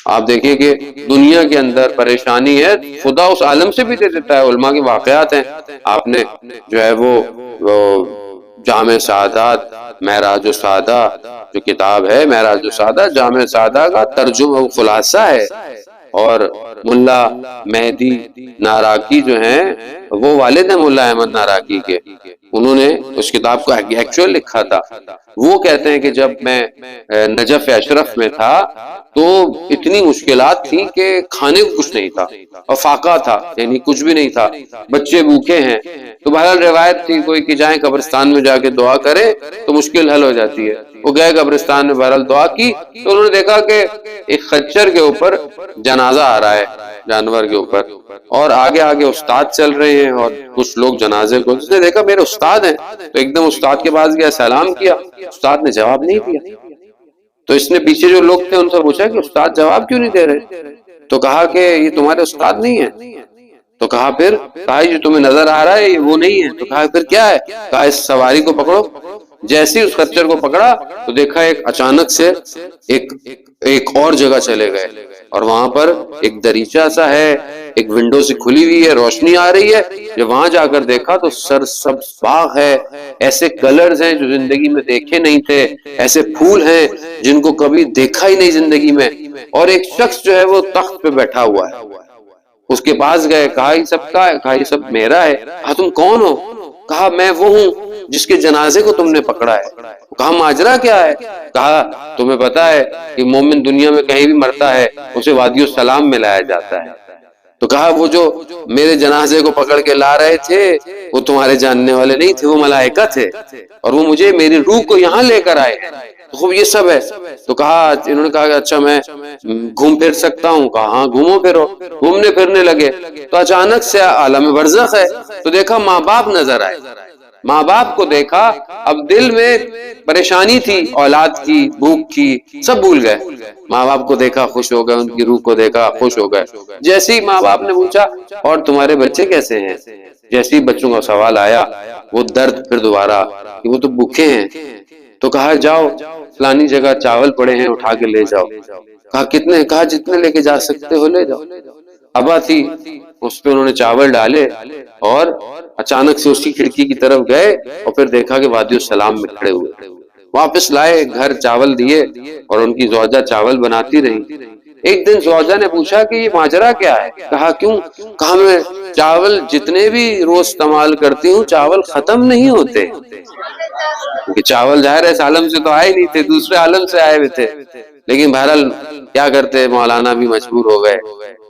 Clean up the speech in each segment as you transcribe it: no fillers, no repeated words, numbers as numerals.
آپ دیکھیے کہ دنیا کے اندر پریشانی ہے، خدا اس عالم سے بھی دے دیتا ہے۔ علماء کے واقعات ہیں، آپ نے جو ہے وہ جامع سعادات، معراج السعادہ جو کتاب ہے، معراج السعادہ جامع سعادہ کا ترجمہ و خلاصہ ہے۔ اور ملا مہدی ناراکی جو ہیں، وہ والد ہیں ملا احمد ناراکی کے، انہوں نے اس کتاب کو ایکچوئل لکھا تھا۔ وہ کہتے ہیں کہ جب میں نجف اشرف میں تھا تو اتنی مشکلات تھی کہ کھانے کو کچھ نہیں تھا، اور فاقہ تھا، یعنی کچھ بھی نہیں تھا، بچے بھوکے ہیں۔ تو بہرحال روایت تھی کوئی کہ جائیں قبرستان میں جا کے دعا کریں تو مشکل حل ہو جاتی ہے۔ وہ گئے قبرستان میں، بہرحال دعا کی تو انہوں نے دیکھا کہ ایک خچر کے اوپر جنازہ آ رہا ہے، جانور کے اوپر، اور آگے آگے استاد چل رہے ہیں اور کچھ لوگ جنازے کو، اس نے دیکھا میرے استاد ہیں، تو ایک دم استاد کے پاس گیا، سلام کیا، استاد نے جواب نہیں دیا۔ تو اس نے پیچھے جو لوگ تھے ان سے پوچھا کہ استاد جواب کیوں نہیں دے رہے؟ تو کہا کہ یہ تمہارے استاد نہیں ہیں۔ تو کہا پھر، کہا جو تمہیں نظر آ رہا ہے یہ وہ نہیں ہے۔ تو کہا پھر کیا ہے؟ کہا اس سواری کو پکڑو۔ جیسے ہی اس خچر کو پکڑا تو دیکھا ایک اچانک سے ایک اور جگہ چلے گئے، اور وہاں پر ایک دریچہ سا ہے، ایک ونڈو سے کھلی ہوئی ہے، روشنی آ رہی ہے۔ جب وہاں جا کر دیکھا تو سرسبز باغ ہے، ایسے کلرز ہیں جو زندگی میں دیکھے نہیں تھے، ایسے پھول ہیں جن کو کبھی دیکھا ہی نہیں زندگی میں، اور ایک شخص جو ہے وہ تخت پہ بیٹھا ہوا ہے۔ اس کے پاس گئے، کہا یہ سب کا ہے؟ کہا یہ سب میرا ہے۔ کہا تم کون ہو؟ کہا میں وہ ہوں جس کے جنازے کو تم نے پکڑا ہے۔ کہا ماجرا کیا ہے؟ کہا تمہیں پتا ہے کہ مومن دنیا میں کہیں بھی مرتا ہے اسے وادی السلام میں لایا جاتا ہے۔ تو کہا وہ جو میرے جنازے کو پکڑ کے لا رہے تھے وہ تمہارے جاننے والے نہیں تھے، وہ ملائکہ تھے، اور وہ مجھے میری روح کو یہاں لے کر آئے۔ تو خوب یہ سب ہے۔ تو کہا، انہوں نے کہا کہ اچھا میں گھوم پھر سکتا ہوں؟ کہا ہاں گھومو پھرو۔ گھومنے پھرنے لگے تو اچانک سے عالم برزخ ہے، تو دیکھا ماں باپ نظر آئے۔ ماں باپ کو دیکھا، اب دل میں پریشانی تھی، اولاد کی، بھوک کی، سب بھول گئے۔ ماں باپ کو دیکھا خوش ہو گئے، ان کی روح کو دیکھا خوش ہو گئے۔ جیسے ہی ماں باپ نے پوچھا اور تمہارے بچے کیسے ہیں، جیسے ہی بچوں کا سوال آیا وہ درد پھر دوبارہ کہ وہ تو بھوکے ہیں۔ تو کہا جاؤ فلانی جگہ چاول پڑے ہیں اٹھا کے لے جاؤ۔ کہا کتنے؟ کہا جتنے لے کے جا سکتے ہو لے جاؤ۔ ابا تھی، اس پہ انہوں نے چاول ڈالے اور اچانک سے اسی کھڑکی کی طرف گئے اور پھر دیکھا کہ وادی السلام میں کھڑے ہوئے۔ واپس لائے، گھر چاول دیے اور ان کی زوجہ چاول بناتی رہی۔ ایک دن زوجہ نے پوچھا کہ یہ ماجرا کیا ہے؟ کہا کیوں؟ کہا میں چاول جتنے بھی روز استعمال کرتی ہوں چاول ختم نہیں ہوتے، کہ چاول ظاہر ہے اس عالم سے تو آئے نہیں تھے، دوسرے عالم سے آئے ہوئے تھے، لیکن بہرحال کیا کرتے، مولانا بھی مجبور ہو گئے،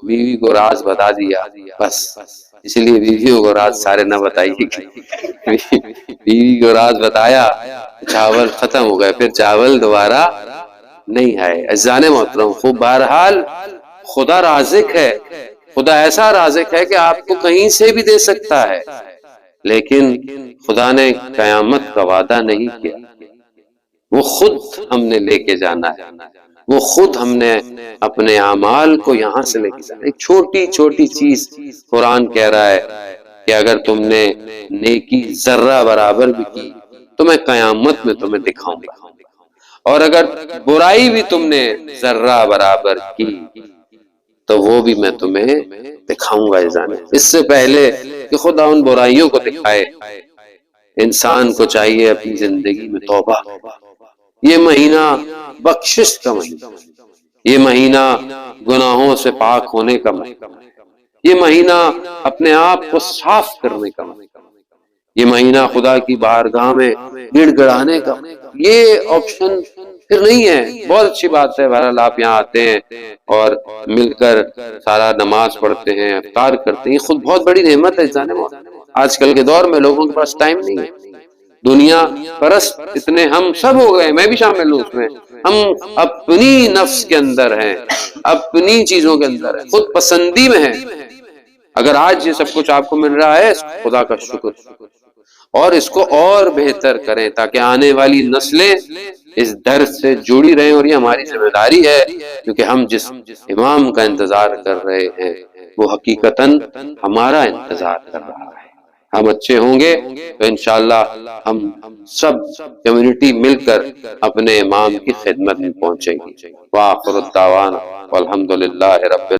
بیوی کو راز بتا دیا بس۔ اس لیے بیویوں کو راز سارے نہ بتائیے، بیوی کو راز بتایا، چاول ختم ہو گئے، پھر چاول دوبارہ نہیں آئے۔ عزیزان محترم، خوب بہرحال خدا رازق ہے، خدا ایسا رازق ہے کہ آپ کو کہیں سے بھی دے سکتا ہے، لیکن خدا نے قیامت کا وعدہ نہیں کیا، وہ خود ہم نے لے کے جانا ہے، وہ خود ہم نے اپنے اعمال کو یہاں سے لے کے جانا ہے۔ ایک چھوٹی چھوٹی چیز قرآن کہہ رہا ہے کہ اگر تم نے نیکی ذرہ برابر بھی کی تو میں قیامت میں تمہیں دکھاؤں گا، اور اگر برائی بھی تم نے ذرہ برابر کی تو وہ بھی میں تمہیں دکھاؤں گا۔ اس سے پہلے کہ خدا ان برائیوں کو دکھائے، انسان کو چاہیے اپنی زندگی میں توبہ۔ یہ مہینہ بخشش کا مہینہ، یہ مہینہ گناہوں سے پاک ہونے کا مہینہ، یہ مہینہ اپنے آپ کو صاف کرنے کا مہینہ، یہ مہینہ خدا کی بارگاہ میں گڑ گڑانے کا۔ یہ آپشن پھر نہیں ہے۔ بہت اچھی بات ہے بہرحال آپ یہاں آتے ہیں اور مل کر سارا نماز پڑھتے ہیں، افطار کرتے ہیں، یہ خود بہت بڑی نعمت ہے۔ آج کل کے دور میں لوگوں کے پاس ٹائم نہیں ہے، دنیا پرست اتنے ہم سب ہو گئے، میں بھی شامل ہوں اس میں۔ ہم اپنی نفس کے اندر ہیں، اپنی چیزوں کے اندر ہیں، خود پسندی میں ہیں۔ اگر آج یہ سب کچھ آپ کو مل رہا ہے خدا کا شکر، اور اس کو اور بہتر کریں تاکہ آنے والی نسلیں اس درد سے جڑی رہیں، اور یہ ہماری ذمہ داری ہے، کیونکہ ہم جس امام کا انتظار کر رہے ہیں وہ حقیقتاً ہمارا انتظار کر رہا ہے۔ ہم اچھے ہوں گے تو انشاءاللہ ہم سب کمیونٹی مل کر اپنے امام کی خدمت میں پہنچیں گے۔ وآخر الدعوانا والحمدللہ رب